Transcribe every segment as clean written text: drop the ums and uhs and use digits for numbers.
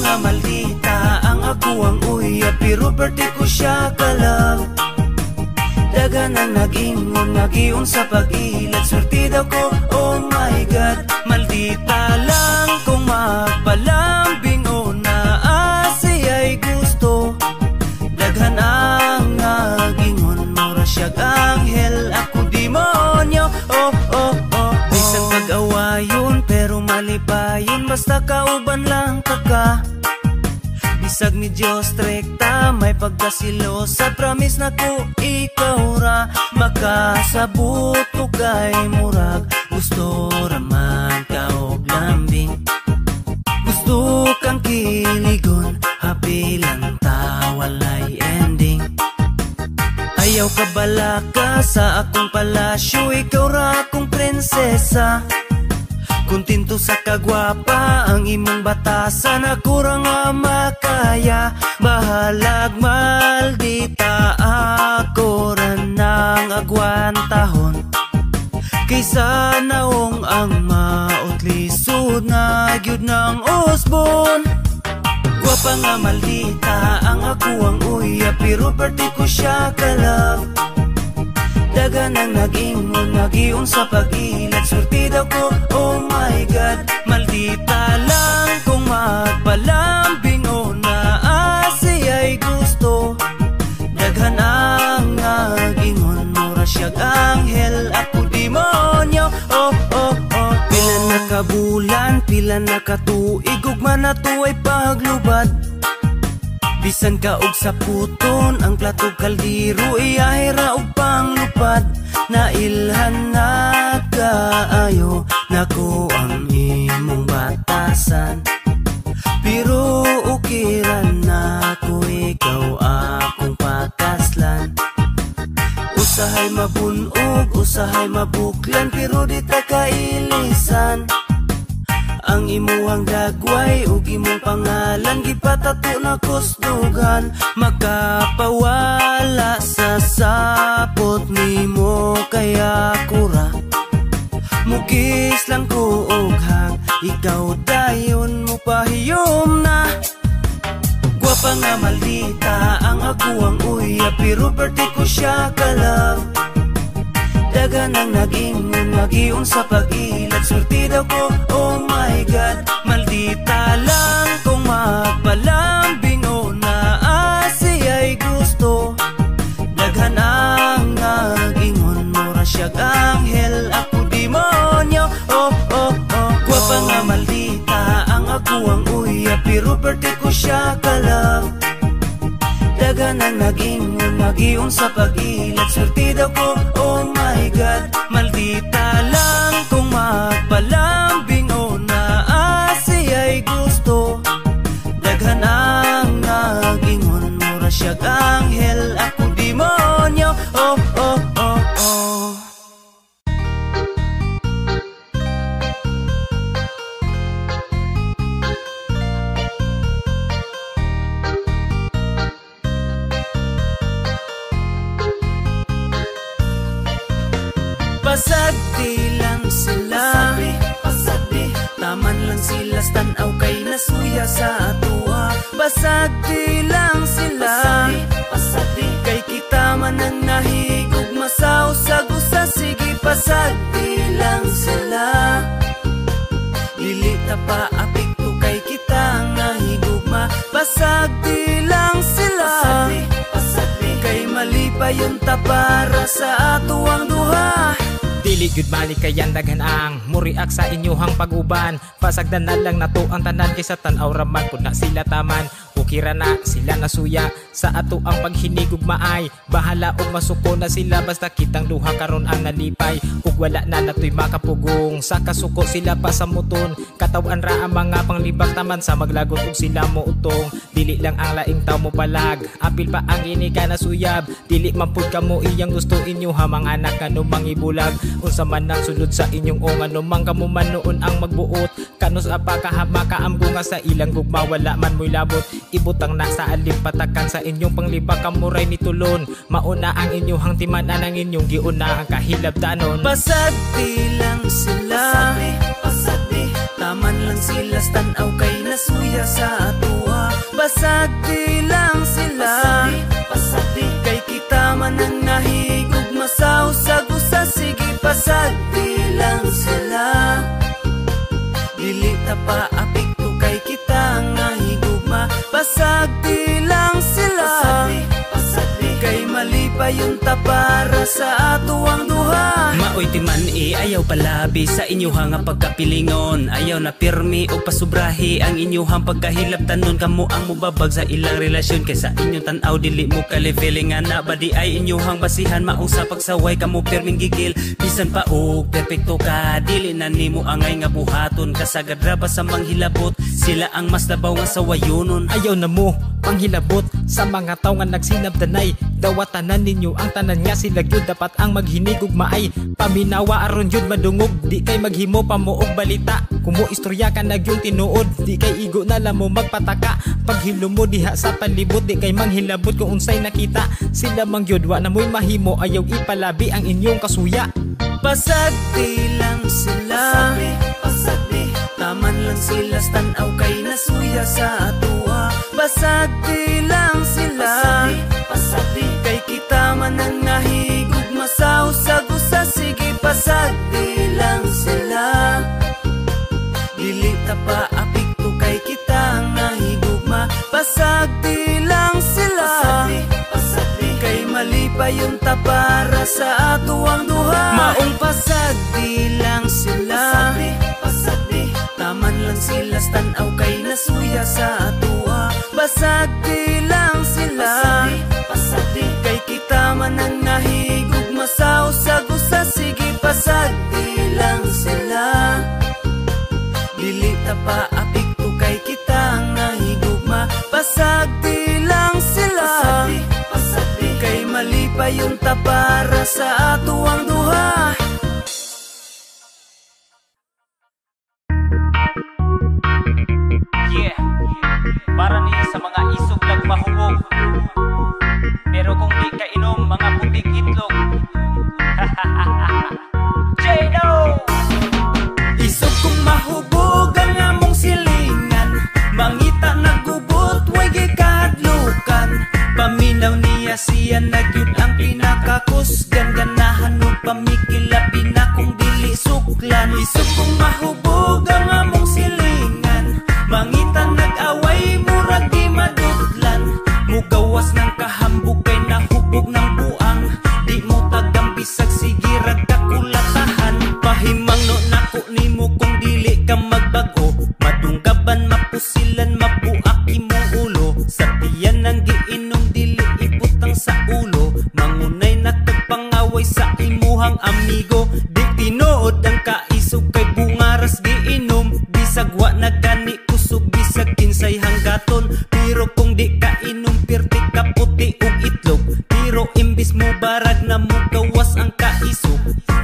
nga maldita ang ako ang uya, pero birthday ko siya ka-love. Dagan ang nag-ingon, nag-ion sa pag-ilad, surti daw ko, oh my God. Maldita lang kung magpalambing o naasiya'y gusto. Daghan ang nag-ingon, mura siyag anghel, ako demonyo, oh oh oh. Bisan pag-awayon, pero mali pa yun, basta kauban lang ka. Bisag ni Diyos rekta, may pagkasilosa, promise na ko ikaw ra. Makasabot ko kay murag, gusto raman ka og lambing. Gusto kang kiligon, happy lang ta, walay ending. Ayaw ka balaka sa akong palasyo, ikaw ra akong prinsesa. Kuntinto sa kagwapa ang imong batasan, ako ra nga makaya. Bahalag maldita, ako ra nang agwantahon. Kaysa naong ang mautlisod na gyud ng usbon. Gwapa nga maldita ang ako ang uya, pero birthday ko siya ka-love. Dagan ang nag-ingon, nag-ion sa pag-ilad, surti daw ko, oh my God. Maldita lang kung magpalambing o naasiya'y gusto. Daghan ang nag-ingon, mura siyag anghel, ako demonyo, oh oh oh. Pila na kabulan, pila na katuig, ugma na to ay paglubad. Bisan ka og sa puton, ang platog kaldiro, iyahira og panglupad. Nailhan na kaayo, nako ang imong batasan. Pero ukiran na ko, ikaw akong pakaslan. Usahay mabunog, usahay mabuklan, pero di ta kailisan. Ang imuhang dagway ug imong pangalan, gipatato na kusdugan. Makapawala sa sapot nimo, kaya kura mugis lang ko og hang, ikaw dayon mo pahiyom na. Gwapa nga maldita ang ako ang uya, pero birthday ko siya ka-love. Dagan ang nag-ingon, nag-ion sa pag-ilad, surti daw ko, oh my God. Maldita lang kung magpalambing o naasiya'y gusto. Daghan ang nag-ingon, mura siyag anghel, ako demonyo, oh oh oh. Gwapa nga maldita ang ako ang uya, pero birthday ko siya ka-love. Dagan ang nag-ingon, nag-ion sa pag-ilad, surti daw ko, oh my God. Maldita lang kung magpalambing o naasiya'y gusto. Daghan ang nag-ingon, mura siyag anghel, ako demonyo, oh oh oh oh. Basag di lang sila, basag di, taman lang sila, stanaw kay nasuya sa atua. Basag di lang sila, basag di, kay kita man ang nahigog masaw sa gusa. Sige, basag di lang sila, dili ta pa apikto kay kita ang nahigugma. Basag di lang sila, basag di, kay mali pa yun ta para sa ato ang duha. Dili gyud balik kayan daghan ang muriak sa inyohang pag-uban. Pasagdan na lang nato ang tanan, kaysa tan-aw raman pud na sila taman. Ukira na sila nasuya sa ato ang paghinigog maay. Bahala og masuko na sila, basta kitang duha karon ang nalipay. Ug wala na natoy makapugong, sa kasuko sila pa sa muton. Katawan ra ang mga panglibak taman, sa maglagot og sila mo utong. Dili lang ang laing taw mo palag, apil pa ang ini ka nasuyab. Dili man pud kamo iyang gusto inyo ha, mga anak kanu mangibulag. Unsa man ang sulod sa inyong o ano mang kamo man noon ang magbuot. Kanos apa kahama kaambunga sa ilang gugma, wala man mo'y labot. Ibutang na sa alim patakan sa inyong panglibak kamuray ni tulon. Mauna ang inyong timanan ang inyong giuna ang kahilab danon. Basag di lang sila, basag di, taman lang sila tanaw kay nasuya sa atua. Basag di lang sila, kay kita man ang nahigog masaw sa gusa. Sige pasag di lang sila, dili ta pa apikto kay kita ang nahigugma. Basag di lang sila, kay mali pa yung tapara sa ato ang duha. Maoy timan ayaw palabi sa inyuhang pagkapilingon. Ayaw na pirmi o pasubrahi ang inyuhang pagkahilabtan nun. Kamo ang mubabag sa ilang relasyon, kaysa inyong tanaw dili mo kalifeling na ba di ay inyuhang basihan. Maong sa pagsaway kamo pirming gigil, bisan pa og perpekto ka dili na nimo angay nga buhaton. Kasagad ra ba sa manghilabot, sila ang mas labaw nga sawayonon. Ayaw na mo panghilabot sa mga tao nga nagsinabdanay. Dawatanan ninyo ang tanan nga sila gyud dapat ang maghinigog maay. Paminawa aron yun madungog, di kay maghimo pa mo og balita. Kumo istorya ka na gyud tinuod, di kay igo na lang mo magpataka. Paghilo mo diha sa palibot, di kay manghilabot kung unsay nakita. Sila mang gyud wa na mo'y mahimo, ayaw ipalabi ang inyong kasuya. Basag di lang sila, taman lang sila tanaw kay nasuya sa atua. Basag di lang sila, kay kita man ang nahigog masaw sa gusa. Sige pasag di lang sila, dili ta pa apikto kay kita ang nahigugma. Basag di lang sila, kay mali pa yung tapara sa ato ang duha. Maong pasag di lang sila, taman lang sila tanaw kay nasuya sa atua. Basag di lang sila, kay kita man ang nahigog masaw sa gusa. Sige pasag di lang sila, dili ta pa apikto kay kita ang nahigugma. Basag di lang sila, kay mali pa yung tapara sa ato ang duha. Yeah, para ni sa mga isog lang mahubog, pero kung di ka inom mga puting itlog. J-No! Isog kong mahubog ang among silingan, mangita nagubot, way gikahadlukan. Paminaw niya siya nagyud ang pinakakusgan, ganahan o pamikilabi na kung dili suklan. Isog kong mahubog ang among silingan, mangita nag-away, murag di madudlan. Mugawas ng kahambog kay nahubog ng buang, di mo tagang bisag sige ragkakulatahan. Pahimang no nako nimo kung dili ka magbago, madunggaban mapusilan mabuak imo ulo. Sa tiyan ng giinom dili ibutang sa ulo, mangunay nakagpangaway sa imuhang amigo. Di tinuod ang kaisog kay bungaras giinom, bisag wa nagani kusog bisag kinsay hanggaton. Pero kung di ka inom pirti ka puti ug itlog, pero imbis mo barag na mo gawas ang kaisog.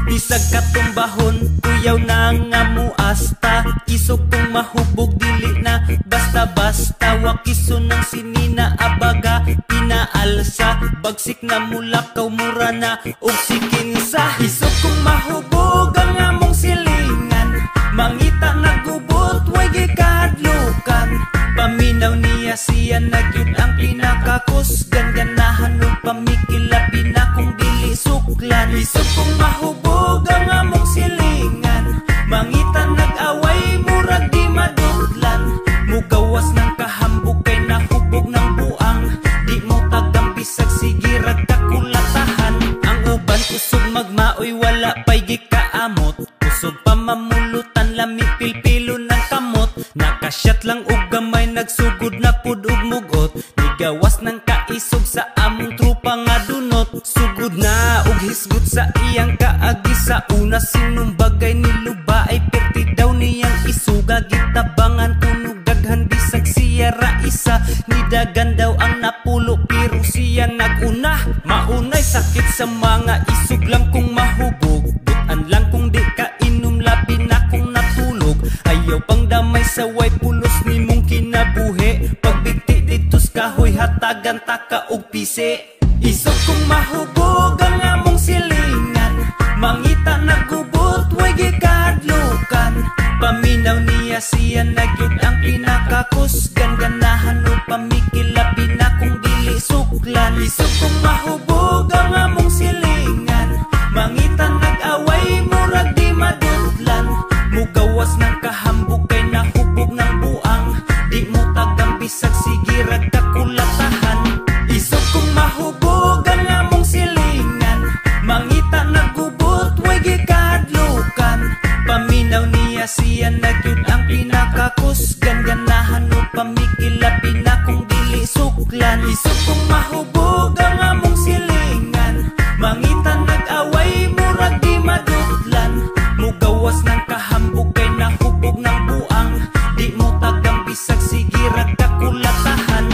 Bisag katumbahon kuyaw na nga muasta, isog kung mahubog dili na basta-basta. Wakiso ng sinina abaga pinaalsa, bagsik na mulakaw mura na og sikinsa. Isog kung mahubog ang among silingan, mangita nagubot, way gikahadlukan. Paminaw niya siya nagyud ang pinakakusgan, ganahan o pamikilabi na kung dili suklan. Isog kung mahubog ang among silingan, mangita nag-away, murag di madudlan. Mugawas ng kahambog kay nahubog ng buang, di mo tagang bisag sige ragkakulatahan. Ang uban kusog magmaoy wala pa'y gikaamot, kusog pa mamulutan lami pilpilo ng kamot. Nakasyat lang og gamay nagsugod na pud og mugot, nigawas ng kaisog sa among trupa nga dunot. Sugod na og hisgot sa iyang kaagi sa una, sinong bagay niluba ay perti daw niyang isuga. Gitabangan kuno daghan bisag siya ra isa, nidagan daw ang napulo pero siya naguna. Maunay sakit sa mga isog lang kung mahubog, butan lang kung di ka inom labi na kung natulog. Ayaw pang damay sa way pulos ni mong kinabuhi, pagbigti ditos kahoy hatagan taka og pisi. Isog kung mahubog ang among silingan, mangita nagubot, way gikahadlukan. Paminaw niya siya nagyud ang pinakakusgan, ganahan o pamikilabi na kung dili suklan. Isog kong mahubog ang among silingan, mangitan nag-away murag di madudlan. Mugawas ng kahambog kay nahubog ng buang, di mo tagang bisag sige ragkakulatahan. Isog kong mahubog ang among silingan, mangita nagubot way gikadlukan. Paminaw niya siya nagyud ang pinakakusgan, ganahan o pamikilabi na kung dili suklan. Isog kong mahubog ang among silingan, mangita nag-away murag di madudlan. Mugawas ng kahambog kay nahubog ng buang, di mo tagang bisag sige ragkakulatahan.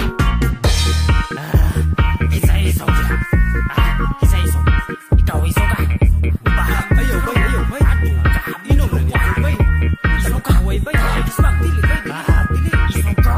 Isa-isog siya. Isa-isog. Ikaw isog ka. Ayaw bay, ayaw bay. Inom lang niya bay. Isog ka, way bay. Ismag, dili bay. Dili, isog ka.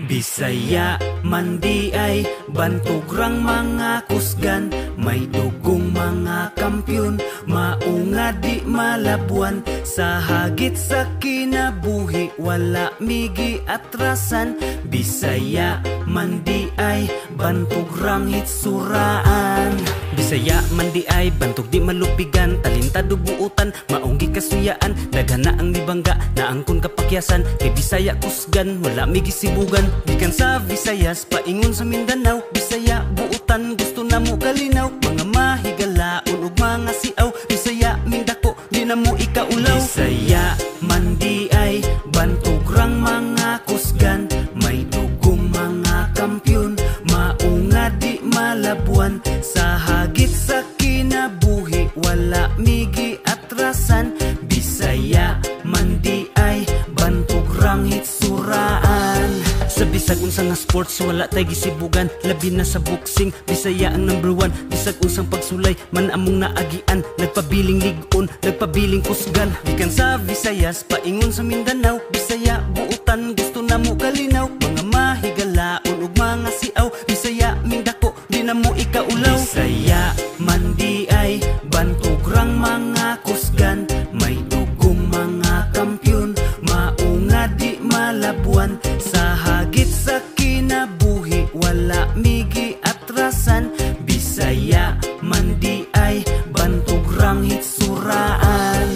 Bisaya man di ay bantugrang mga kusgan, may dugong mga kampyon, maunga di malabuan. Sa hagit sa kinabuhi wala migi atrasan. Bisaya man di ay bantugrang hitsuraan. Bisaya man di ay bantog di malupigan, talintado buutan, maunggi kasuyaan. Daghan na ang nibangga, naangkon kapakyasan. Kay Bisaya kusgan, wala migi sibugan. Gikan sa Visayas, paingon sa Mindanao. Bisaya buutan, gusto na mo kalinaw. Mga mahigalaon ug mga siaw. Bisaya mindako, di na mo ikaulaw. Bisaya man di ay bantugrang mga kusgan, may dugong mga kampyon, maunga di malabuan. Sa hagit sa kinabuhi wala migi atrasan. Bisaya man di ay bantugrang hitsuraan. Sa bisag unsang nga sports wala tay gisibugan, labi na sa boxing Bisaya ang #1. Bisag unsang pagsulay man among naagian, nagpabiling ligon, nagpabiling kusgan. Gikan sa Visayas, paingon sa Mindanao. Bisaya buutan, gusto na mo kalinaw. Mga mahigalaon ug mga siaw. Bisaya mindako, di na mo ikaulaw. Bisaya man di ay bantugrang mga kusgan, may dugong mga kampyon, maunga di malabuan. Sa hagit sa kinabuhi wala migi atrasan. Bisaya man di ay bantugrang hitsuraan.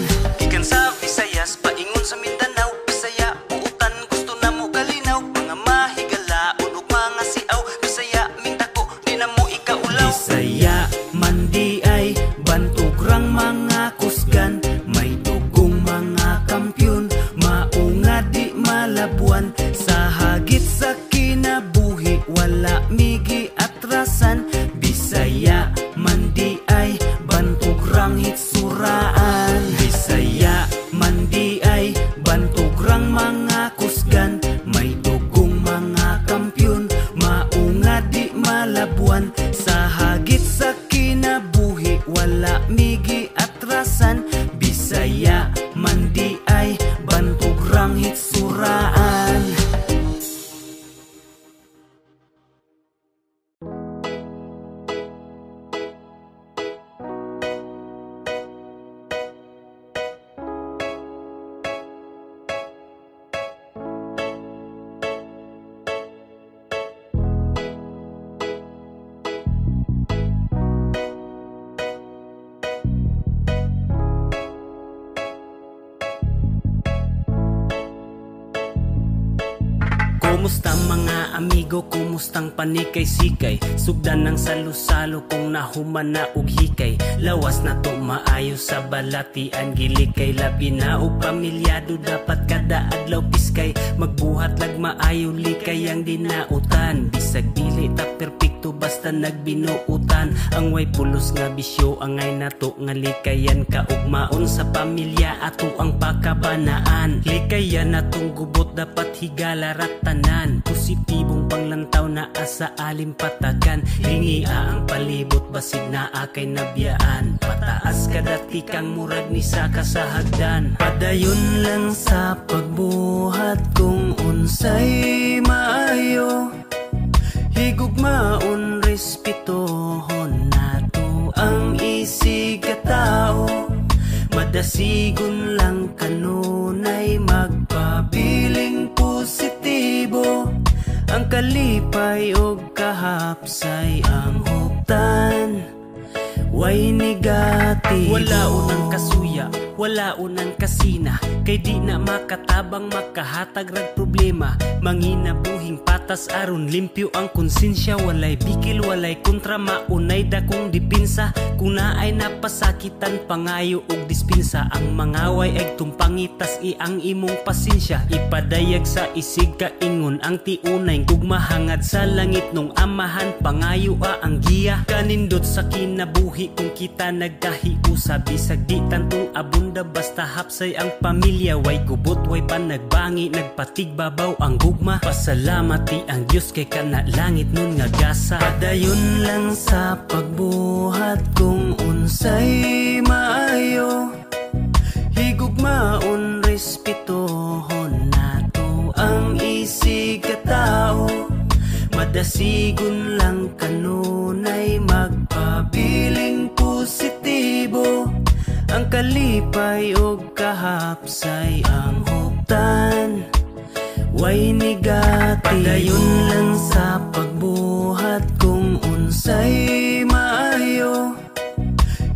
Gikan sa Visayas, paingon sa Mindanao. Bisaya buutan, gusto na mo kalinaw. Mga mahigalaon ug mga siaw. Bisaya mindako, di na mo ikaulaw. Bisaya man di ay bantugrang mga kusgan, may dugong mga kampyon, maunga di malabuan. Sa hagit sa kinabuhi wala migi atrasan. Bisaya man di ay bantugrang hitsuraan. Bisaya man di ay bantugrang mga kusgan, may dugong mga kampyon, maunga di malabuan. Sa hagit sa kinabuhi wala migi atrasan. Bisaya man di ay bantugrang hitsuraan. Kumusta mga amigo, kumustang panikay-sikay? Sugdan ng salo-salo kung nahuman na og hikay. Lawas na to maayo sa balatian, gilikay. Labi na og pamilyado, dapat kada adlaw piskay. Magbuhat lag maayo, likay ang dinautan. Bisag dili ta perpekto, basta nagbinuutan. Ang way pulos nga bisyo, angay na to nga likayan. Kaugmaon sa pamilya, ato ang pakabanaan. Likayan atong gubot, dapat higala ratanan. Positibong panglantaw na asa alim patagan. Lingia ang palibot, basid na akay nabiyaan. Pataas kadati kang murag ni sa kasahagdan. Padayon lang sa pagbuhat kung unsay maayo. Higugmaon, respetohon nato. Madasigon lang kanunay magpabiling positibo. Ang kalipay o kahapsay ang huptan, way negatibo. Wala unang kasuya, wala unang kasina, kay di na makatabang makahatag rag problema. Mangina buhing patas aron limpyo ang konsensya. Walay bikil, walay kontra, maunay dakong dipinsa. Kung naay napasakitan, pangayo og dispinsa. Ang mangaway ay tumpangitas ang imong pasensya. Ipadayag sa isig ka ingon ang tiunay gugmahangad sa langit nung amahan. Pangayo ang giya kanindot sa kinabuhi. Kung kita nagkahiusa, bisag di tantong abunda, basta hapsay ang pamilya. Way gubot, way panagbangi, nagpatigbabaw ang gugma. Pasalamati ang Diyos kay kana langit nun nga gasa. Padayon lang sa pagbuhat kung unsay maayo, higugmaon respetohon nato ang isig katao. Madasigon lang kanunay magpabiling positibo. Ang kalipay o kahapsay ang huptan, way negatibo. Padayon lang sa pagbuhat kung unsay maayo,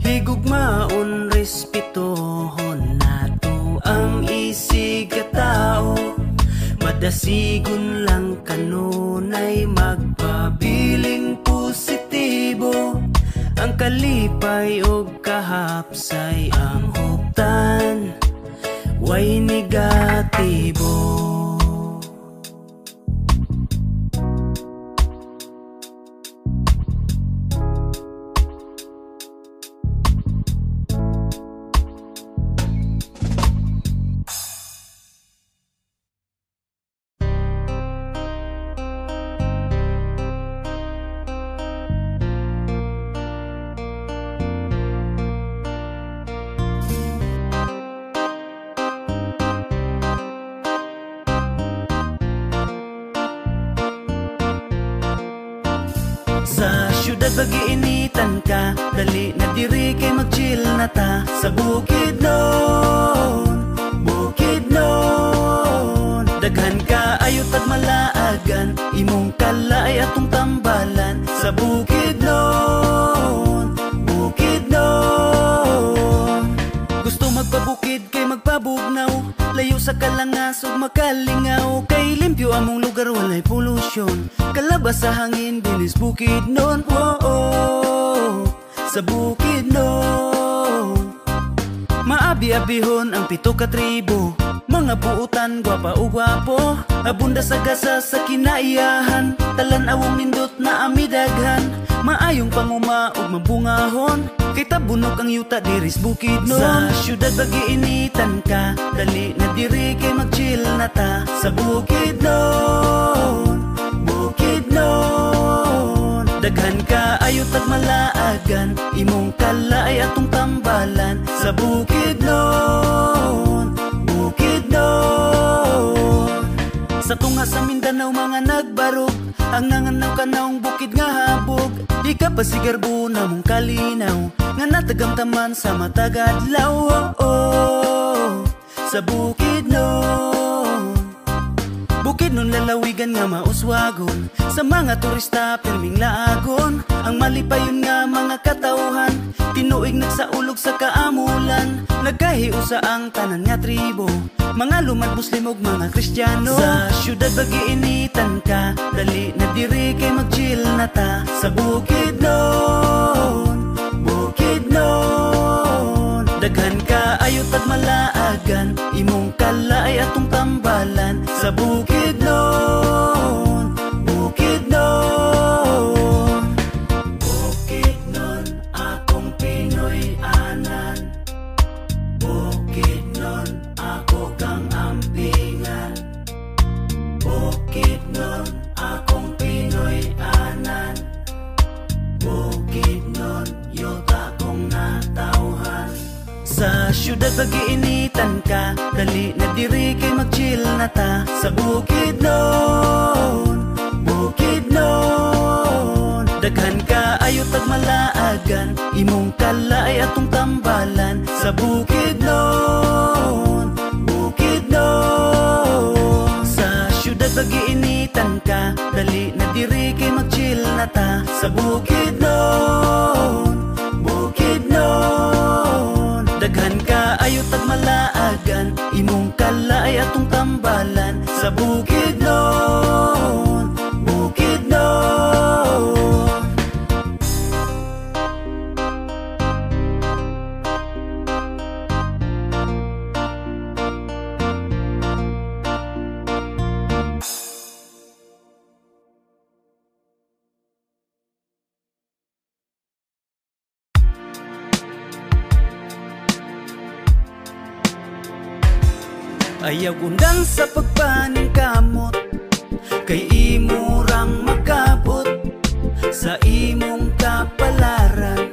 higugmaon respetohon nato ang isig katao. Madasigon lang kanunay magpabiling positibo. Ang kalipay o kahapsay ang huptan, way negatibo. Sa syudad bagiinitan ka, dali na diri kay mag-chill na ta. Sa bukid nun, bukid nun, daghan ka ayot at malaagan, imong kalay atong tambalan. Sa bukid nun, bukid nun, gusto magpabukid kay magpabugnaw, layo sa kalangas ug makalingaw. Kay limpyo among lugar, walay polusyon, kalabas sa hangin, bilis bukid nun. Sa bukid nun, maabi-abihon ang 7 ka tribo, mga buutan, gwapa o gwapo, abunda sa gasa sa kinaiyahan, talan-awong nindot na amidaghan, maayong panguma ug mabungahon, kay tabunok ang yuta diris bukid nun. Sa syudad bagiinitan ka, dali na diri kay mag-chill na ta. Sa bukid nun, bukid nun, daghan ka ayot at malaagan, imong kalay atong tambalan. Sa bukid nun, bukid nun, sa tunga sa Mindanao mga nagbarog, ang nanganaw kanaong bukid nga habog. Di ka pa sigarbo na mong kalinaw, nga natagamtaman sa matagadlaw. Sa bukid nun, bukid nun lalawigan nga mauswagon, sa mga turista pirming laagon. Ang malipayon nga mga katauhan, tinuig nagsaulog sa kaamulan. Nagkahiusa ang tanan nga tribo, mga lumad Muslim ug mga Kristiyano. Sa syudad bagiinitan ka, dali na diri kay mag-chill na ta. Sa bukid nun, bukid nun, daghan ka ayot at malaagan, imong kalay atong tambalan. Sa bukid nun, bukid nun, bukid nun, akong Pinoy anan. Bukid nun, ako kang ampingan. Bukid nun, akong Pinoy anan. Bukid nun, yuta kong natauhan. Sa syudad bagiinitan ka, dali na diri kay mag-chill na ta. Sa bukid nun, bukid nun, daghan ka ayot at malaagan, imong kalay atong tambalan. Sa bukid nun, dali na diri kay mag-chill na ta sa Bukidnon, Bukidnon. Daghan ka ayo tag malaagan, imong kalay atong tambalan sa Bukidnon, Bukidnon. Ayaw undang sa pagpaning kamot, kay imurang makabot sa imong kapalaran.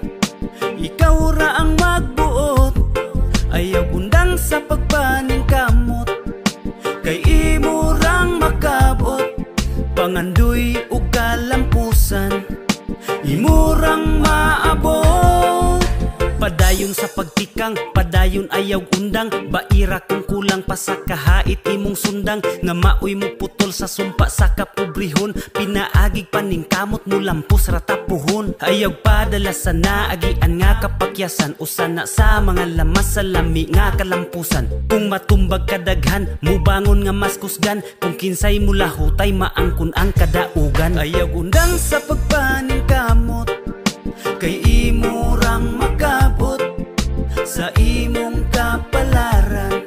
Ikaw ra ang magbuot. Ayaw undang sa pagpaning kamot, kay imurang makabot. Pangandoy ug kalampusan, imurang maabot. Padayon sa pagtikang, padayon ayaw undang. Baira kung kulang pa sa kahait imong sundang. Nga maoy mo putol sa sumpa sa kapobrihon. Pinaagig paning kamot mo lampos ratapuhon. Ayaw padala sa naagian nga kapakyasan. Usan na sa mga lamas sa lami nga kalampusan. Kung matumbag kadaghan, mubangon nga mas kusgan. Kung kinsay mula hutay maangkon ang kadaugan. Ayaw undang sa pagpaning kamot, kay imurang makabot sa imong kapalaran.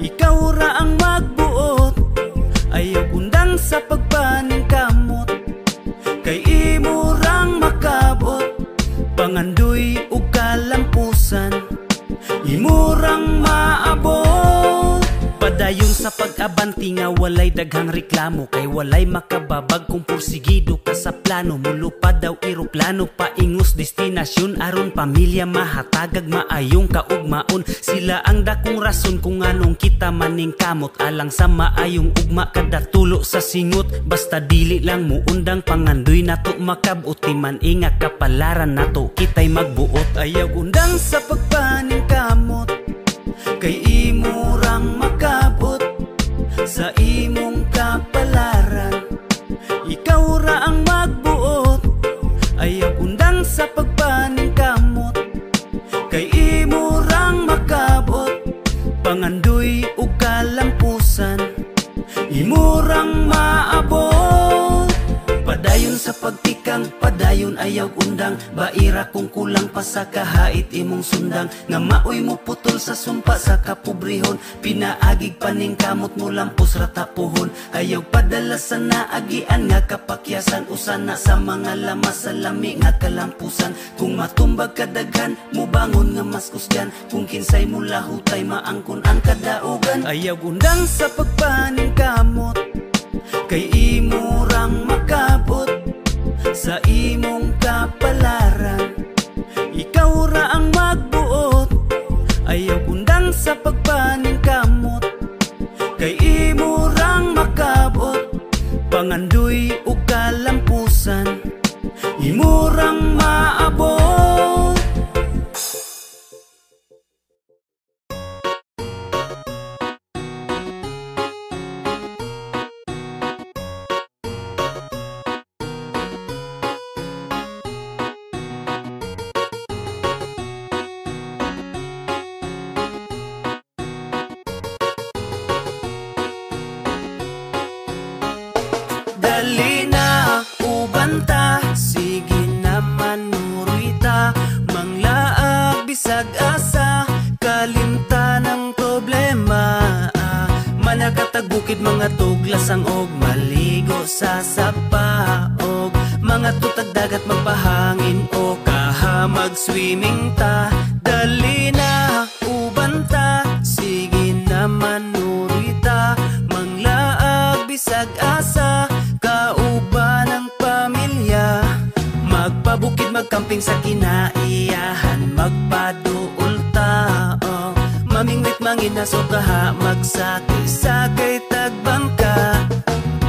Ikaw ra ang magbuot. Ayaw undang sa pagpaning kamot, kay imurang makabot. Pangandoy ug kalampusan, imurang maabot. Padayon sa pag-abanti nga walay daghang reklamo, kay walay makababag kung pursigido ka sa plano. Mulupad daw eroplano paingos destinasyon, aron pamilya mahatagag maayong kaugmaon. Sila ang dakong rason kung anong kita maning kamot, alang sa maayong ugma kada tulo sa singot. Basta dili lang mo undang pangandoy nato makabot, man inga kapalaran nato kitay magbuot. Ayaw undang sa pagpaning kamot, kay imurang makabot sa imong kapalaran. Ikaw ra ang magbuot. Ayaw undang sa pagpaning kamot, kay imurang makabot. Pangandoy ug kalampusan, imurang maabot. Padayon sa pagtikang, padayon ayaw undang. Baira kung kulang pa sa kahait imong sundang. Nga maoy mo putol sa sumpa sa kapobrihon. Pinaagig paning kamot mo lampos ratapuhon. Ayaw padala sa naagian nga kapakyasan. Usana sa mga lamas sa lami nga kalampusan. Kung matumbag kadaghan, mubangon nga mas kusgan. Kung kinsay mula hutay maangkon ang kadaugan. Ayaw undang sa pagpaning kamot, kay imurang makabot sa imong kapalaran. Ikaw ra ang magbuot. Ayaw undang sa pagpaning kamot, kay imurang makabot. Pangandoy ug kalampusan, imurang maabot. Dali na ubanta, sige naman nurita. Manglaag bisag asa, kalimtan ng problema. Manakatag bukid mga tuglasang og maligo sa sapaog. Mga tutag dagat magpahangin o kaha mag-swimming ta. Dali na ubanta, sige naman nurita. Manglaag bisag asa, kauban ng pamilya. Magpabukid magkamping sa kinaiyahan, magpaduol tao. Mamingwit manginaso kaha, magsakay-sakay tagbangka.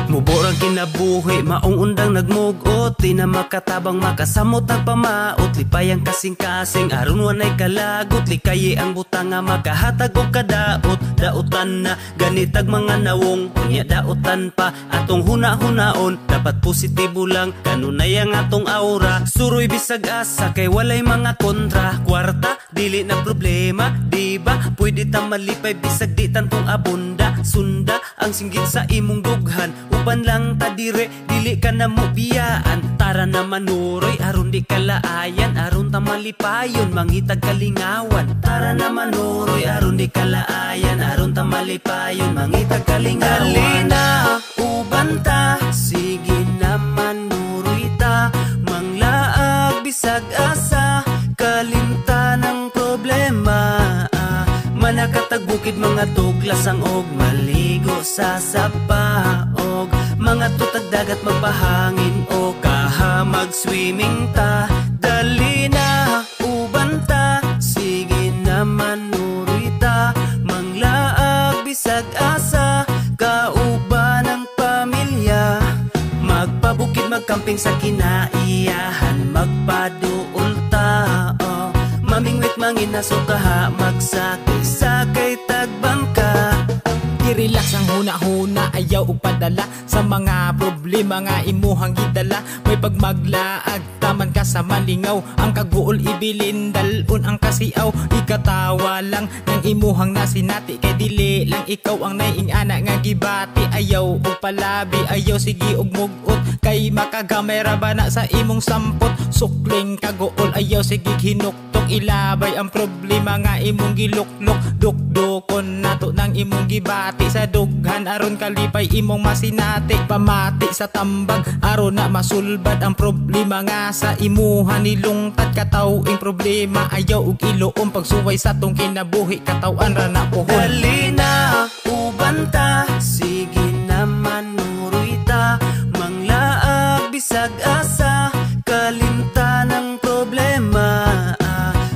Mubo Murang kinabuhi, maong undang nagmugot, di na makatabang makasamot nagpamaot. Lipay ang kasing-kasing, aron wanay kalagot, likayi ang butang nga makahatag og kadaot. Daotan na ganitag mga nawong, unya daotan pa atong huna-hunaon. Dapat positibo lang, kanunay ang atong aura. Suroy bisag asa, kay walay mga kontra. Kwarta, dili na problema, di ba? Pwede ta malipay bisag di tantong abunda. Sunda ang singgit sa imong dughan, uban lang ta dire, dili ka na mo biyaan. Tara na manuroy, aron di kalaayan, aron ta malipayon, mangitag kalingawan. Tara na manuroy, aron di kalaayan, aron ta malipayon, mangitag kalingawan. Dali na, uban ta, sige na manuroy ta, manglaag bisag asa, kalimta ng problema. Manakatag bukid mga tuglasang og maligo sa sapaog, mga tutag dagat magpahangin o kaha mag-swimming ta. Dali na, uban ta, sige na manuroy ta, manglaag bisag asa, kauban ng pamilya. Magpabukid magkamping sa kinaiyahan, magpaduol ta, mamingwit manginaso kaha, magsakay-sakay tagbangka. I-relax ang huna-huna, ayaw upadala sa mga problema nga imuhang gidala. May pagmaglaag, taman ka sa malingaw, ang kaguol ibilin, dalun ang kasiaw. Ikatawa lang ng imuhang nasinati, kay dili lang ikaw ang naiingana nga gibati. Ayaw upalabi, ayaw sige og mugot, kay makagamay ra ba na sa imong sampot. Sukling kaguol, ayaw sige hinuktok, ilabay ang problema nga imong giluklok. Dukdukon nato ng imong gibati, sa dughan aron kalipay imong masinati. Pamati sa tambag aron na masulbad ang problema nga sa imuha nilungtad. Katawing problema, ayaw og iluom, pagsuway sa tong kinabuhi, katawan ra na pohon. Dali na, uban ta, sige na manuroy ta, manglaag bisag asa, kalimta ng problema.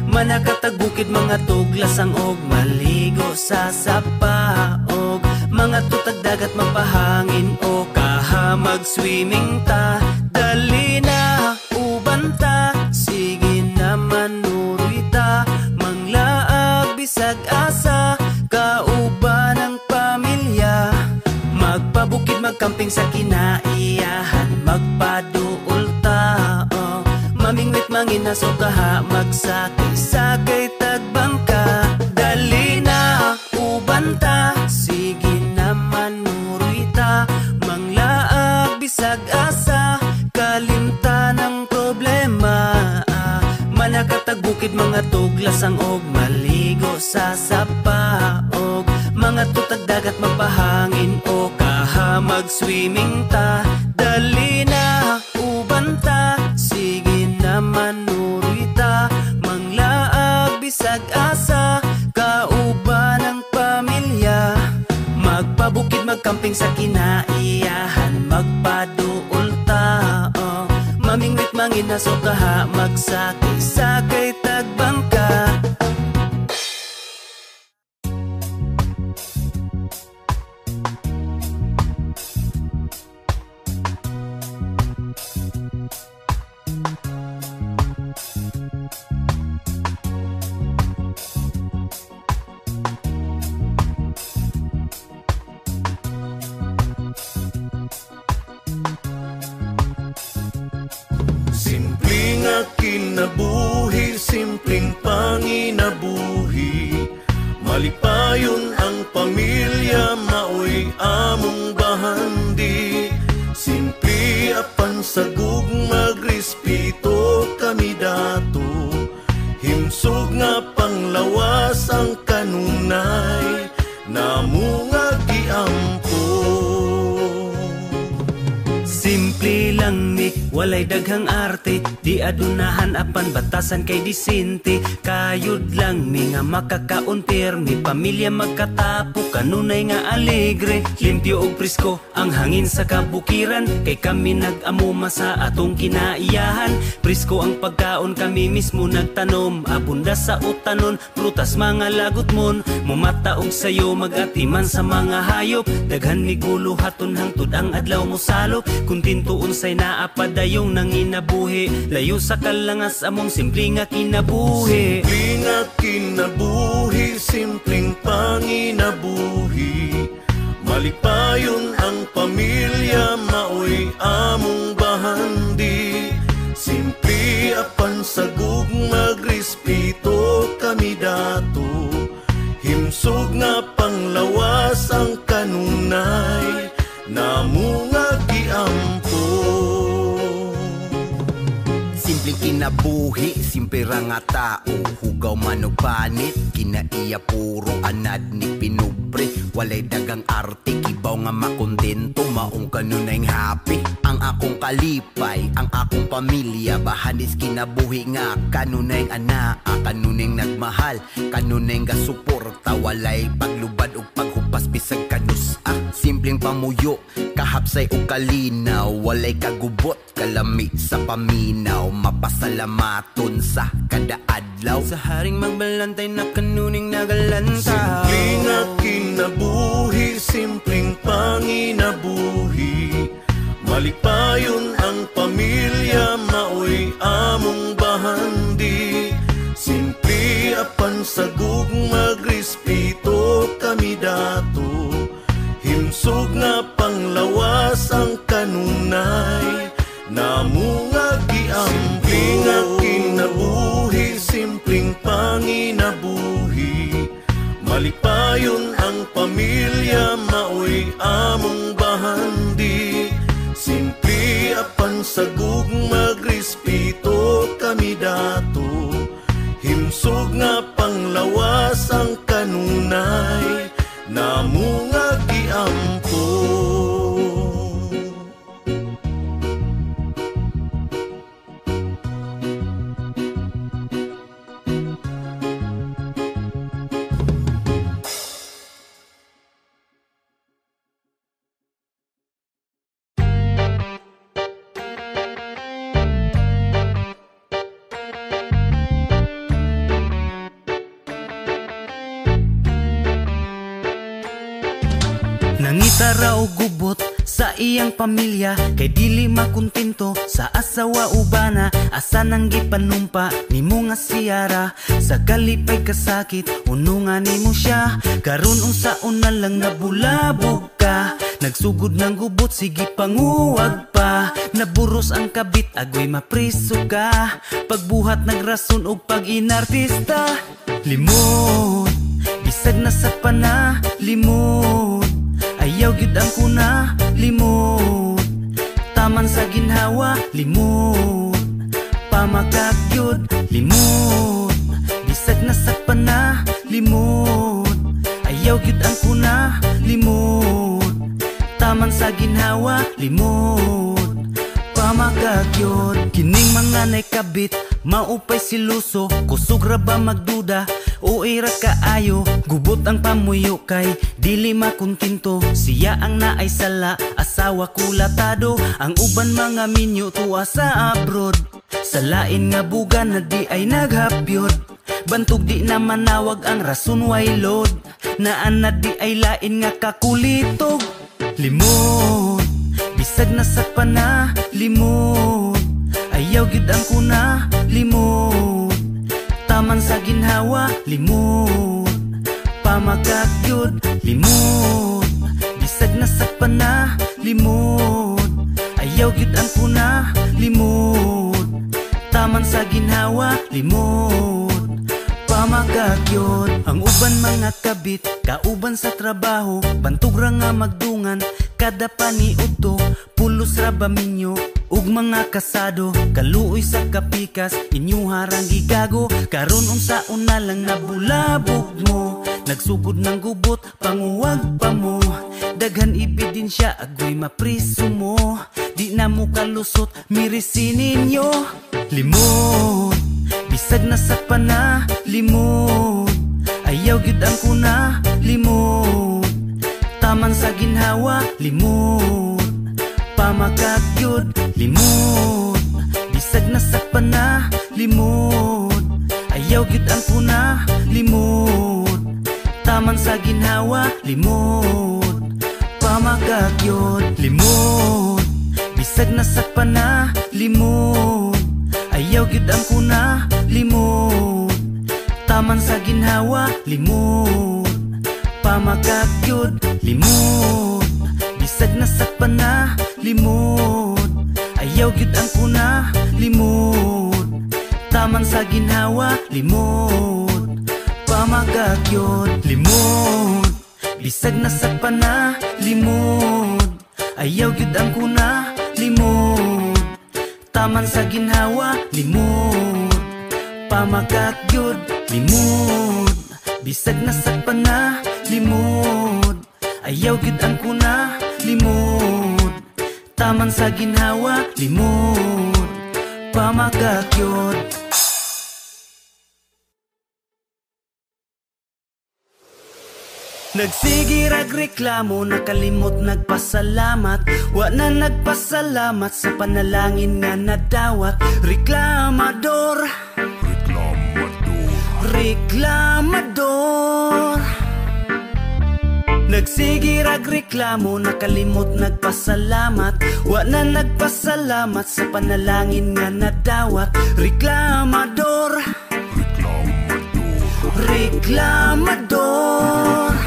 Manakatag bukid mga tuglasang og maligo sa sapaog, mga tutag dagat magpahangin o kaha mag-swimming ta. Dali na, uban ta, sige na manuroy ta, manglaag bisag asa, kauban ng pamilya. Magpabukid magkamping sa kinaiyahan, magpaduol ta, mamingwit manginaso kaha, magsakay-sakay tagbangka. Dali na, uban ta, sige na manuroy ta, manglaag bisag asa, kalimta ng problema. Manakatag bukid mga tuglasang og maligo sa sapaog, mga tutag dagat magpahangin o kaha mag-swimming ta. Dali na, uban ta, sige na manuroy ta, manglaag bisag asa, kauban ng pamilya. Magpabukid magkamping sa kinaiyahan, magpaduol ta, mamingwit manginaso kaha, magsakay-sakay tagbangka. Simpleng kinabuhi, simpleng panginabuhi, malipayon ang pamilya, maoy among bahandi. Simple apan sagug magrespeto kami dato, himsog nga panglawas ang kanunay, namo nga giampo. Simple lang lalaki, walay daghang arte, di adunahan apan batasan kay disente. Kayod lang mi nga makakaon permi, pamilya magkatapo kanunay nga alegre. Limpyo og presko ang hangin sa kabukiran, kay kami nag-amuma sa atong kinaiyahan. Presko ang pagkaon, kami mismo nagtanom, abunda sa utanon, prutas mga lagot mon. Mumata og sayo, magatiman sa mga hayop, daghan mi gulo haton hangtod ang adlaw mo salop. Kuntinto unsay naapadayong nanginabuhi, layo sa kalangas among simple nga kinabuhi. Simple nga kinabuhi, simpleng panginabuhi. Malipayon ang pamilya, maoy among bahandi. Simple apan sagug magrespeto kami dato. Himsog nga panglawas ang kanunay, namo nga giampo. Simpleng kinabuhi, simple ra nga tao, hugaw man og panit, kinaiya puro anad ni pinubre. Walay dagang arte, kibaw nga makontento, maong kanunay happy. Ang akong kalipay, ang akong pamilya, bahanis kinabuhi nga kanunay anaa, kanunay nagmahal, kanunay nga suporta. Walay paglubad og paghupas bisag kanus. Simpleng pamuyo, kahapsay o kalinaw, walay kagubot, kalami sa paminaw, mapasalamaton sa kada adlaw. Sa haring magbalantay na kanuning nagalantaw. Simple nga kinabuhi, simpleng panginabuhi. Malipayon ang pamilya, maoy among bahandi. Simple apan sagug magrespeto kami dato. Himsog nga panglawas ang kanunay, namo nga giampo. Simple nga kinabuhi, simpleng panginabuhi. Malipayon ang pamilya, maoy among bahandi. Simple apan sagug magrespeto kami dato. Himsog nga panglawas ang kanunay, namo nga giampo. Nangita raw gubot sa iyang pamilya, kay dili makontento sa asawa ubana. Asa nang gipanumpa nimo nga siyara, sa kalipay kasakit unungan nimo siya. Karon unsaon na lang nabulabog ka, nagsugod ng gubot sige panguwag pa. Naburos ang kabit agoy mapriso ka, pagbuhat nagrason og pag-inartista. Limot bisag na sa pana, limot ayaw gyud ang kuna, limot taman sa ginhawa, limot pamakak gyud, limot bisag na sa pana, limot ayaw gyud ang kuna, limot taman sa ginhawa, limot pamakak gyud. Kining mga naikabit maupay siluso, kusog ra ba magduda o ira kaayo. Gubot ang pamuyo kay dili makontento, siya ang naay sala, asawa kulatado. Ang uban mga minyo tuwa sa abroad, sa lain nga buga na di ay naghapyod. Bantog di na manawag ang rason why load, naan na di ay lain nga kakulitog. Limot bisag na sa pana, limot ayaw gyud ang kuna, limot taman sa ginhawa, limot pamakak gyud, limot bisag na sa pana, limot ayaw gyud ang kuna, limot taman sa ginhawa, limot pamakak gyud. Ang uban mga kabit kauban sa trabaho, bantog ra nga magdungan kada paniudto, pulos ra ba minyo ug mga kasado. Kaluoy sa kapikas inyo harang gigago, karon unsaon na lang nabulabog mo. Nagsugod ng gubot panguwag pa mo, daghan ebidensya agoy mapriso mo. di na mo kalusot, mirisin ninyo. Limot, bisag na sakpan na, limot, ayaw gyud ang kuna, limot, taman sa ginhawa, limot, pamakak gyud, limot, bisag na sakpan na, limot, ayaw gyud ang kuna, limot, taman sa ginhawa, limot, pamakak gyud, limot, bisag na sakpan na, limot, ayaw gyud ang kuna, limot, taman sa ginhawa, limot, pamakak gyud, limot, bisag na sakpan na, limot, ayaw gyud ang kuna, limot, taman sa ginhawa, limot, pamakak gyud, limot, bisag na sakpan na, limot, ayaw gyud ang kuna, limot, taman sa ginhawa, limot, pamakak gyud, limot, bisag na sakpan na, limot, ayaw gyud ang kuna, limot, taman sa ginhawa, limot, pamakak gyud. Nagsigir ag reklamo, nakalimot nagpasalamat, wa na nagpasalamat sa panalangin nga nadawat. Reklamador, reklamador. Nagsigir ag reklamo, nakalimot nagpasalamat, wa na nagpasalamat sa panalangin nga nadawat. Reklamador, reklamador.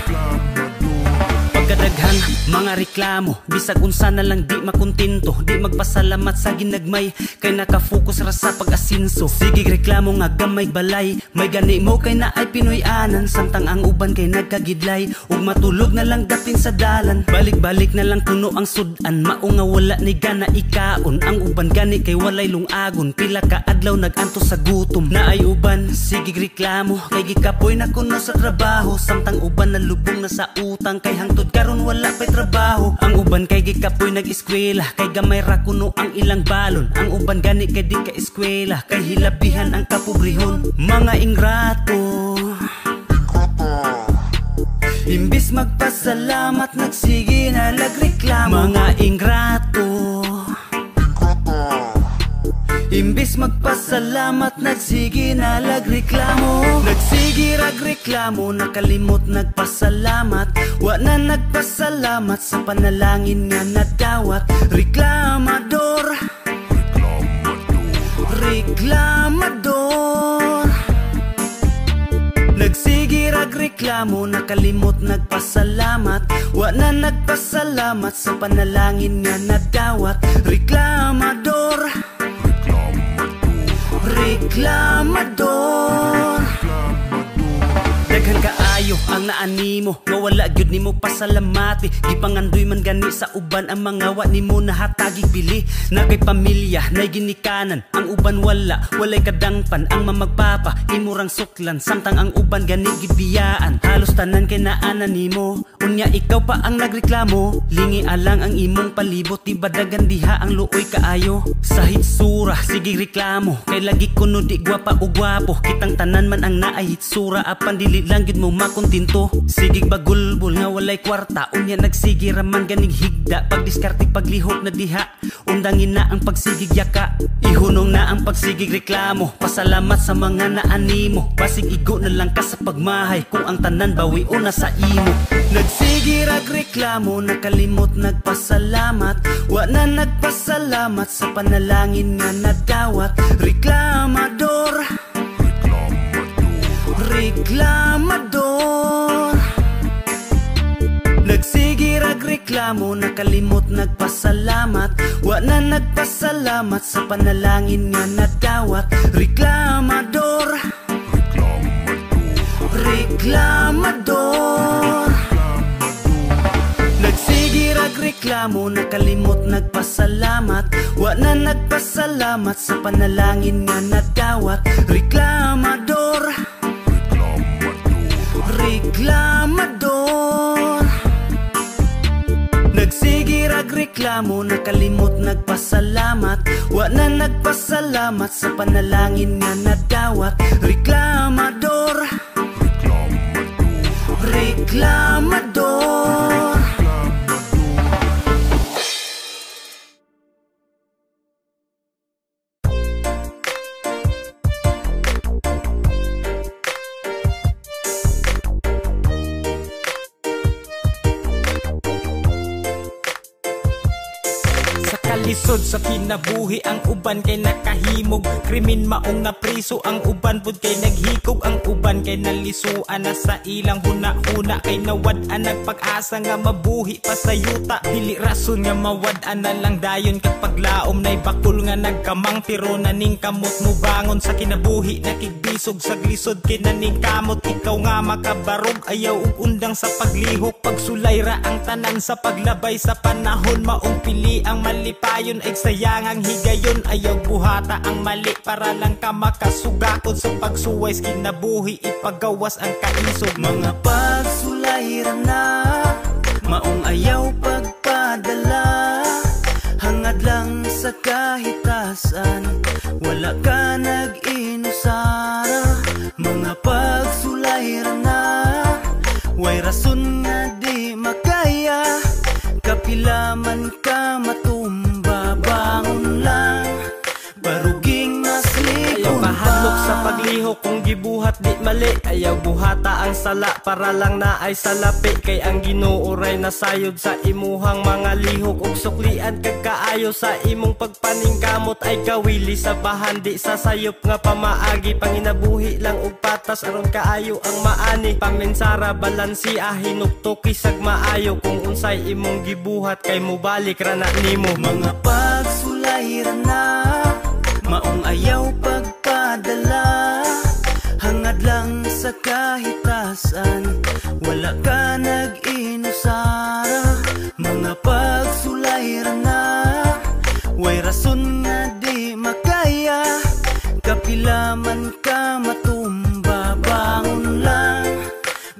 Pagkadaghan mga reklamo, bisag unsa na lang di makontento, di magpasalamat sa ginagmay, kay nakafokus ra sa pag-asinso. Sige reklamo nga gamay balay, may gani mo kay na ay Pinoy-anan, samtang ang uban kay nagkagidlay, ug matulog na lang dating sa dalan. Balik-balik na lang kuno ang sudan, mao nga wala ni gana ikaon, ang uban gani kay walay lungagon, pila ka adlaw naganto sa gutom. Na ay uban, sige reklamo, kay gikapoy na kuno sa trabaho, samtang uban nalubong na sa utang, kay hangtod karon wala pa'y trabaho. Ang uban kay gikapoy nag-eskwela, kay gamay ra kuno ang ilang balon, ang uban gani kay di ka eskwela, kay hilabihan ang kapobrehon. Mga ingrato, imbis magpasalamat nagsige na lagreklamo. Mga ingrato, imbis magpasalamat nagsige na lagreklamo. Nagsige ragreklamo, nakalimot nagpasalamat, wa na nagpasalamat sa panalangin nga nadawat. Reklamador, reklamador. Nagsige ragreklamo, nakalimot nagpasalamat, wa na nagpasalamat sa panalangin nga nadawat. Reklamador, reklamador. Daghan kaayo ang naanimo, nga wala gyud nimo pasalamati, di pangandoy man gani sa uban ang mga wa nimo nahatagig bili. Na kay pamilya nay ginikanan, ang uban walay kadangpan, ang mamagpapa imurang suklan, samtang ang uban gani gibiyaan. Halos tanan kay naanan nimo, unya ikaw pa ang nagreklamo. Lingi alang ang imong palibot, di badagan diha ang luoy kaayo. Sa hitsura sige reklamo, kay lagi kuno di gwapa o gwapo, kitang tanan man ang naay hitsura, apan dili lang gid mo makontinto. Sigig bagulbol nga walay kwarta, unya nagsige raman ganing higda, pagdiskarte paglihok na diha, undangin na ang pagsigig yaka, ihunong na ang pagsigig reklamo. Pasalamat sa mga naanimo, basig igo na lang ka sa pagmahay, kung ang tanan bawi o na sa imo. Nagsige ragreklamo, nakalimot nagpasalamat, wa na nagpasalamat sa panalangin nga nadawat. Reklamador, reklamador. Nagsige ragreklamo, nakalimot nagpasalamat, wa na nagpasalamat sa panalangin nga nadawat. Reklamador, reklamador. Nagsige ragreklamo, nakalimot nagpasalamat, wa na nagpasalamat sa panalangin nga nadawat. Reklamador, reklamador. Nagsige ragreklamo, reklamo, nakalimot nagpasalamat. Wa na nagpasalamat sa panalangin nga nadawat. Reklamador, reklamador. Lisod sa kinabuhi ang uban kay nakahimog. Krimen maong nga priso ang uban pud kay naghikog. Ang uban kay nalisuan na sa ilang huna-huna. Kay nawad-an nagpag-asa nga mabuhi pa sa yuta. Dili rason nga mawad-an na lang dayon kag paglaom. Nay bakul nga nagkamang pero naning kamot mo bangon sa kinabuhi. Nakigbisog sa glisod kay naning kamot. Ikaw nga makabarog ayaw ug undang sa paglihok. Pagsulay ra ang tanan sa paglabay sa panahon. Maong pili ang malipay yun ay sayang ang higayon. Ayaw buhata ang mali para lang ka makasugakod. Sa pagsuways kinabuhi ipagawas ang kaisog. Mga pagsulayra na maong ayaw pagpadala. Hangad lang sa kahitasan, wala ka nag-inusara. Mga pagsulayra na way rason nga di makaya. Kapilaman ka matumba, bangon lang, baruging maslikon ayaw kahadlok sa paglihok kung gibuhat di mali. Ayaw buhata ang sala para lang naay salapi. Kay ang Ginoo ray nasayod sa imuhang mga lihok. Ug suklian kag kaayo sa imong pagpaningkamot. Ay kawili sa bahan di sa sayop nga pamaagi. Panginabuhi lang ug patas aron kaayo ang maani. Pamensara balansiya hinuktok isag maayo. Kung unsay imong gibuhat kay mubalik ra na nimo. Mga pagsulayra na maong ayaw pagpadala. Hangad lang sa kahitasan, wala ka nag-inusara. Mga pagsulayra na way rason nga di makaya. Kapilaman ka matumba, bangon lang,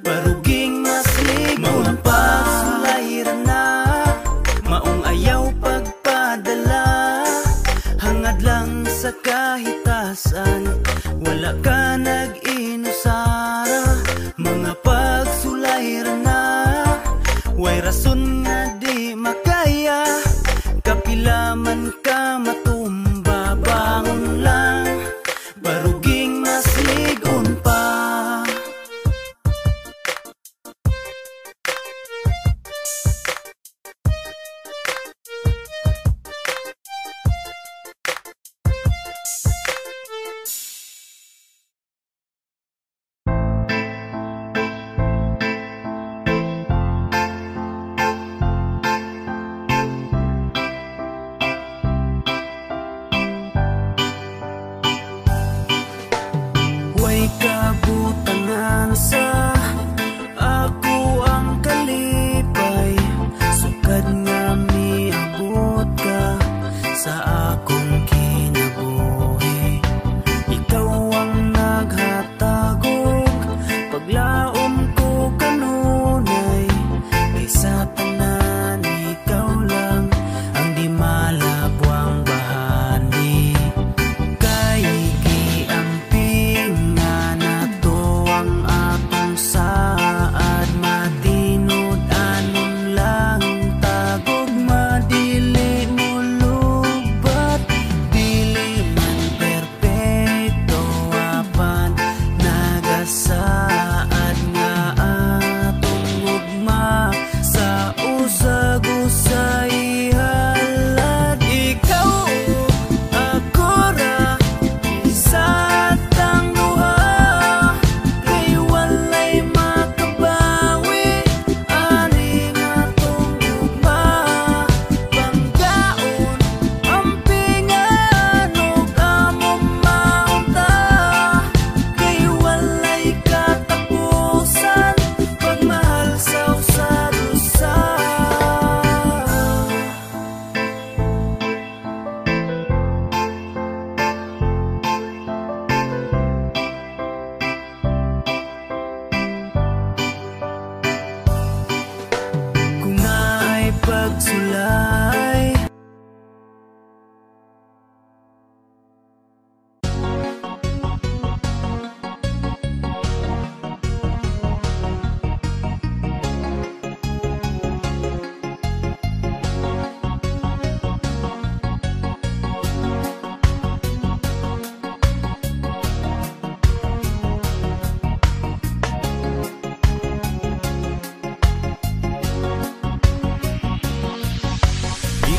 baruging maslikon. Mga pagsulayra na maong ayaw pagpadala. Hangad lang sa kahitasan, wala ka nag-inusara. Mga pagsulayra na way rason nga di makaya. Kapilaman ka matumba, bangon lang, baruging masligon pa.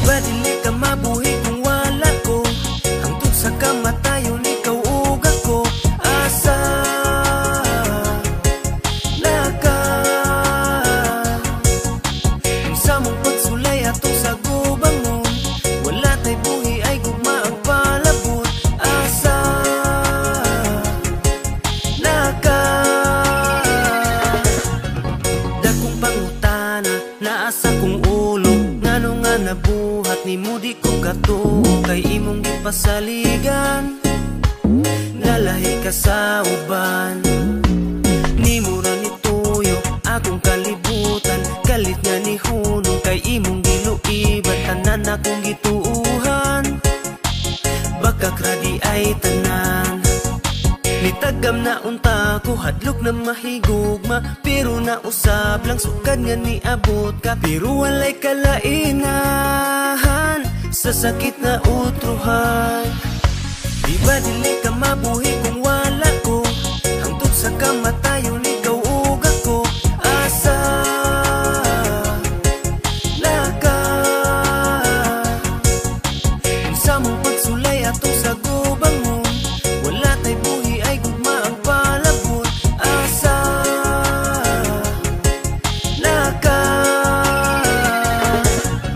ba dili ka mabuhi kung wala ko? Hangtod sa kamatayon ikaw ug ako. Asa laka sa mong pagsulay atong sa gubangon, wala tay buhi ay gugma ang palabot. Asa laka dakong pangutana naasa kong ulo, ngano nga nabuhat ni mo di ko katuo. Kay imong gipasaligan nalahi ka sa uban, ni mura ni tuyo akong kalibutan. Galit nga ni hunong kay imong giluibat, tanan akong gituuhan. Baka kradi ay tanan, nitagam na unta ko hadlok na mahigugma. Pero nausab lang sukad nga ni abot ka. Pero walay kalainahan sa sakit na utruhan. Di ba dili ka mabuhi kung wala ko? Hangtod sa kamatayon ikaw ug ako. Asa laka sa mong pagsulay atong sa gubangon, wala tay buhi ay gugma ang palabot. Asa laka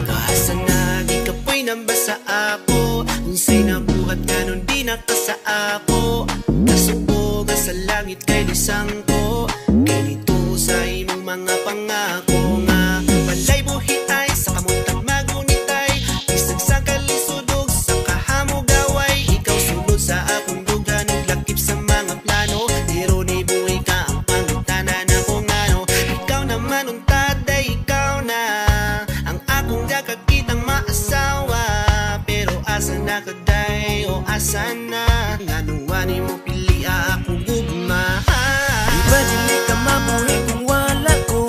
kaasa na di ka po'y nambasa ako. Unsay nabuhat ganon di nakasa ako. Nasubog sa langit kay lisang ko. Kay nito sa imong mga pangako nga walay buhi ay sa kamuntang magunitay. Bisag sa kalisudog sa kahamugaway, ikaw sunod sa akong duga naglakip sa mga plano. Pero ni buhi ka ang pangutanan ako ngano. Ikaw naman untad ay ikaw na ang akong kakakitang maasawa. Pero asa na kaday o asa na ngano ani mo pili ako gugma. Di ba dili ka mabuhi kung wala ko?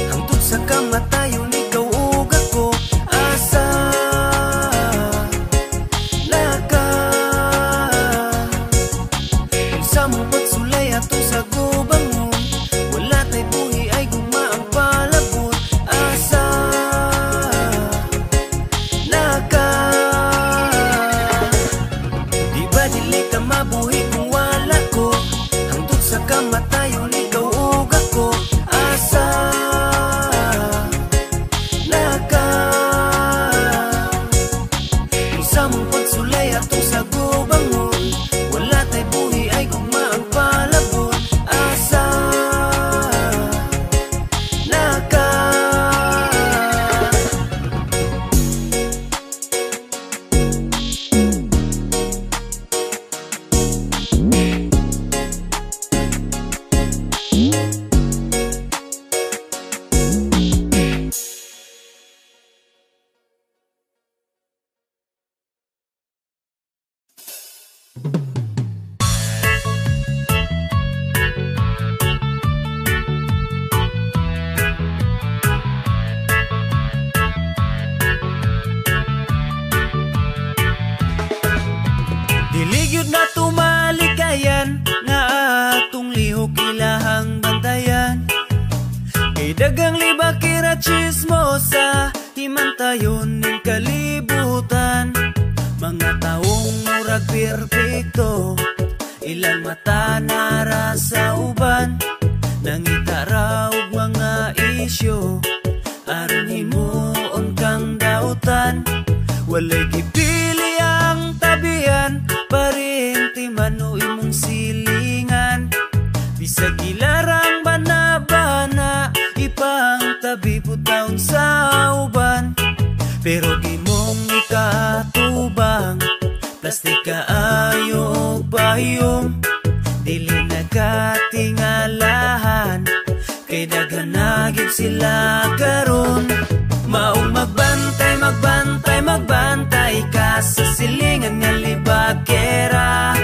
Hangtod sa kamatayon ikaw ug ako. Asa laka sa mong pagsulay atong sa gubangon, wala tay buhi ay gugma ang palabot. Asa laka di ba dili ka mabuhi kung wala ko? Hangtod sa kamatayon ikaw ug ako. Asa laka sa mong pagsulay atong sa gubangon, wala tay buhi ay gugma ang palabot. Asa laka diligyod na tumalikayan nga atong lihok ilahang bantayan. Kay dagang libakira chismosa himantayon ning kalibutan. Mga taong murag perpekto, ilang mata nara sa uban. Nangita raw mga isyo aron himuon kang dautan. Walay gipili ang tabian, parinti man o imong silingan. Bisag ilarang bana-bana, ipang tabi po taon sa uban. Pero gimong ikatubang, plastik kaayo o pahiyom. Dili nagkatingalahan, kay daghanagid sila karon. Maong magbantay, magbantay, magbantay ka sa silingan nga libakera.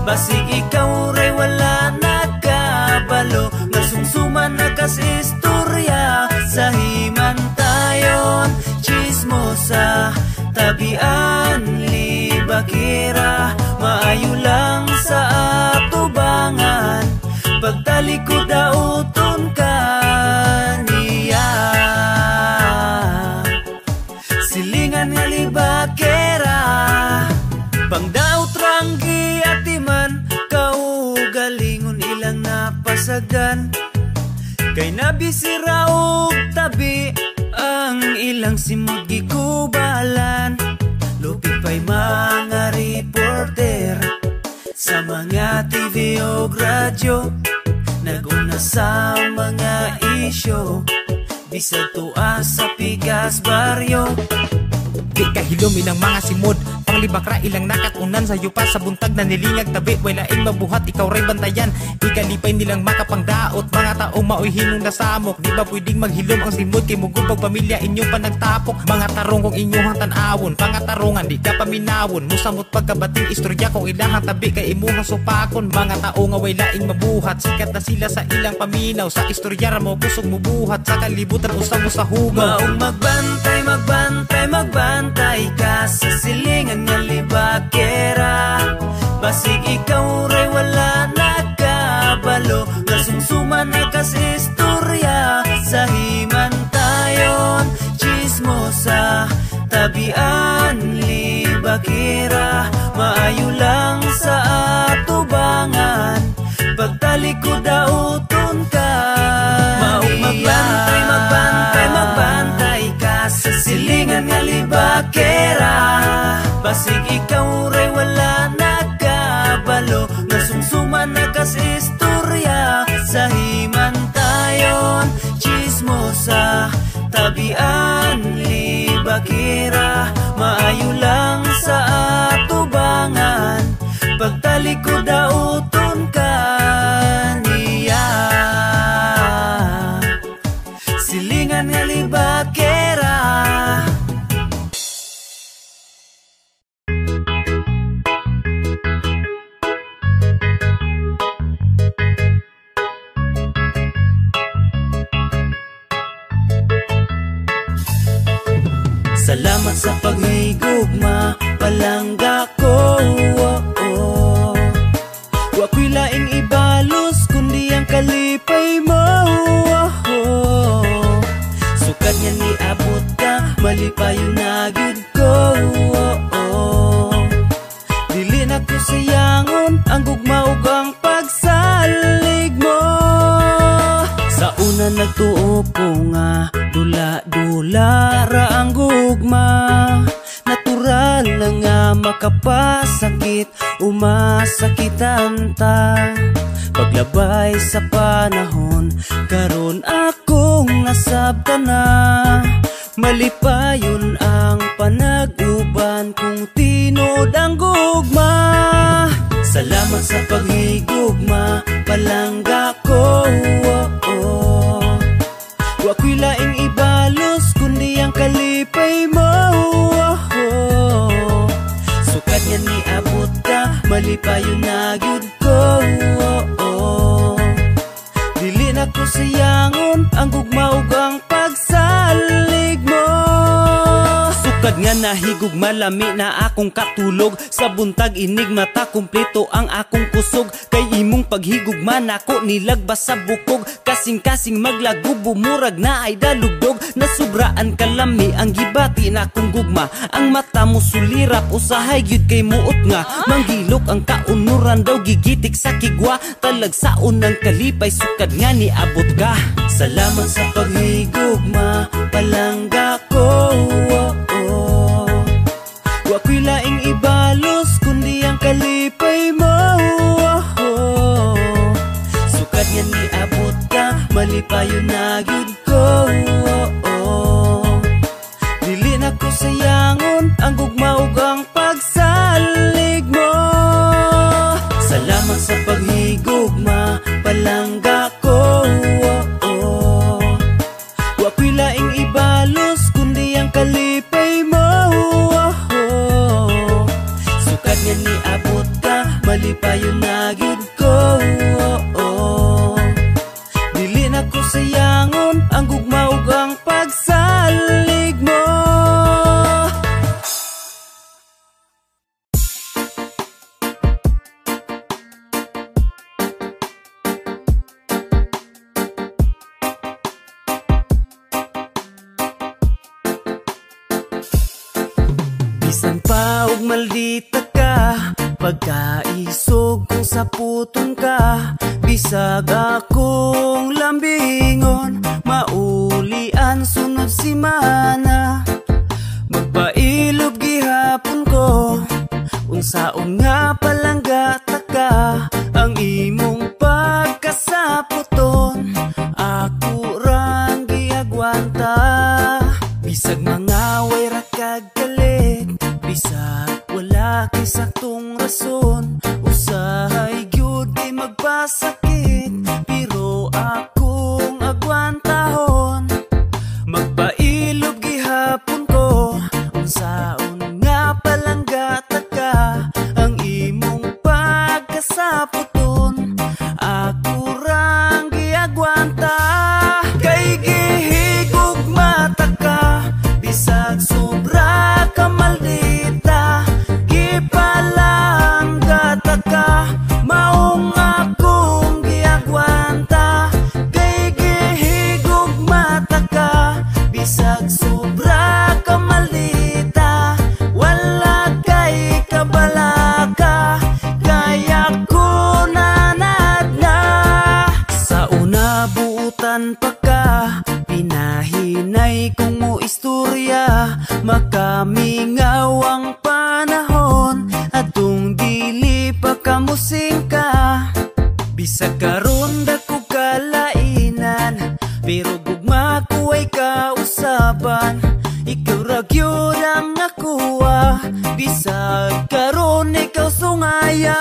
Basig ikaw ray wala nakabalo, nga sumsuman na kas istorya. Sa himantayon, chismosa, tabian, libakera. Maayo lang sa atubangan, pagtalikod dauton ka niya. Silingan nga Pangdaot ranggi atiman, kaugalingon ilang napasagdan. Kay nabisira og tabi, ang ilang simod gikubalan. Lupit pa'y mga reporter sa mga TV o radyo, naguna sa mga isyo, bisag tuwa sa pigas baryo. Di kahilom ilang mga simod, panglibakra ilang nakatunan sa yupa sa buntag na nilingag tabi. Way laing mabuhat, ikaw ray bantayan. Ikalipay nilang makapangdaot, mga taong maoy hinong nasamok. Di ba pwedeng maghilom ang simod, kay mugubag pamilya inyong panagtapok. Mga tarong kong inyong tanawon, pangatarungan di ka paminawon. Musamot pagkabating istorya kung ilahang tabi kay imuhang supakon. Mga tao nga way laing mabuhat, sikat na sila sa ilang paminaw. Sa istorya mo kusog mubuhat, sa kalibutan usang mo sa hugaw. Maong magbantay, magbantay, magbantay ka sa silingan nga libakera. Basig ikaw ray wala nakabalo, nasumsuman na kas istorya. Sa himantayon, chismosa, tabian, libakera. Maayo lang sa atubangan, pagtalikod dauton ka. Maong magbantay, magbantay, magbantay ka sa silingan nga libakera. Basig ikaw ray wala nakabalo, nasumsuman na kas istorya. Sa himantayon, chismosa, tabian, libakera. Maayo lang sa atubangan, pagtalikod dauton ka niya. Silingan nga libakera. Salamat sa paghigugma, palangga ko. Wako'y laing ibalos, kundi ang kalipay mo. Sukat niya ni abot ka, malipayo na gyud ko. Dili na ko sayangon, ang gugma ug ang pagsalig mo. Sa una nagtuo ko nga, dula-dula ra ang gugma. Natural lang nga makapasakit, umasakitan ta. Paglabay sa panahon, karon akong nasabtan na. Malipayon ang panag-uban kung tinod ang gugma. Salamat sa paghigugma, palangga ko. Wako'y laing ibalos, kundi ang kalipay mo. Sukat niya ni abot ka, malipayo na gyud ko. Dili na ko sayangon, ang gugma ug ang pagsalig mo. Sukad nga nahigugma, lami na akong katulog. Sa buntag inig mata, kumpleto ang akong kusog. Kay imong paghigugma nako nilagbas sa bukog. Kasing-kasing maglago, bumurag na ay dalugdog. Nasubraan kalami ang gibati na akong gugma. Ang mata mo sulirap, usahay gyud kay muot nga. Manggilok ang kaunuran daw, gigitik sa kigwa. Talagsaon ng kalipay, sukad nga ni abot ka. Salamat sa paghigugma, palangga ko. Wako'y laing ibalos, kundi ang kalipay mo. Sukat nga ni abot ka, malipayo na gyud ko. Dili na ko sayangon, ang gugma ug ang pagsalig mo. Salamat sa paghigugma, palangga ko. Wako'y laing ibalos, kundi ang kalipay mo. Sukat nga ni abot ka, malipayo na gyud ko. Dili na ko sayangon, ang gugma ug ang pagsalig mo. Bisan pa og maldita ka, ka, pagkaisog kung sa puton ka. Bisag akong lambingon, maulian sunod simana. Magpailob gihapon ko, unsaon nga palanggata ka. Ang imong pagkasaputon, ako rang giagwanta. Bisag mga way ra kagalit, bisag wala kay saktong rason. Usahay gyud di magpasakit, pero akong agwantahon. Magpailob gihapon ko, unsaon nga palanggata ka. Ang imong pagkasaputon, ako rang giagwanta. Kay gihigog mata ka, bisag sobra ka maldita. Gipalanggata ka, maong akong giagwanta. Kay gihigog mata ka, bisag sobra ka maldita. Wala kay kabalaka, kaya ko nanad na. Sa una buutan pa ka, pinahinay kong mo istorya. Makamingaw ang panahon, atong dili pa kamusing ka. Bisag karon dako kalainan, pero gugma ko ay kausaban. Ikaw ra gyud ang nakuha, bisag karon ikaw sungaya.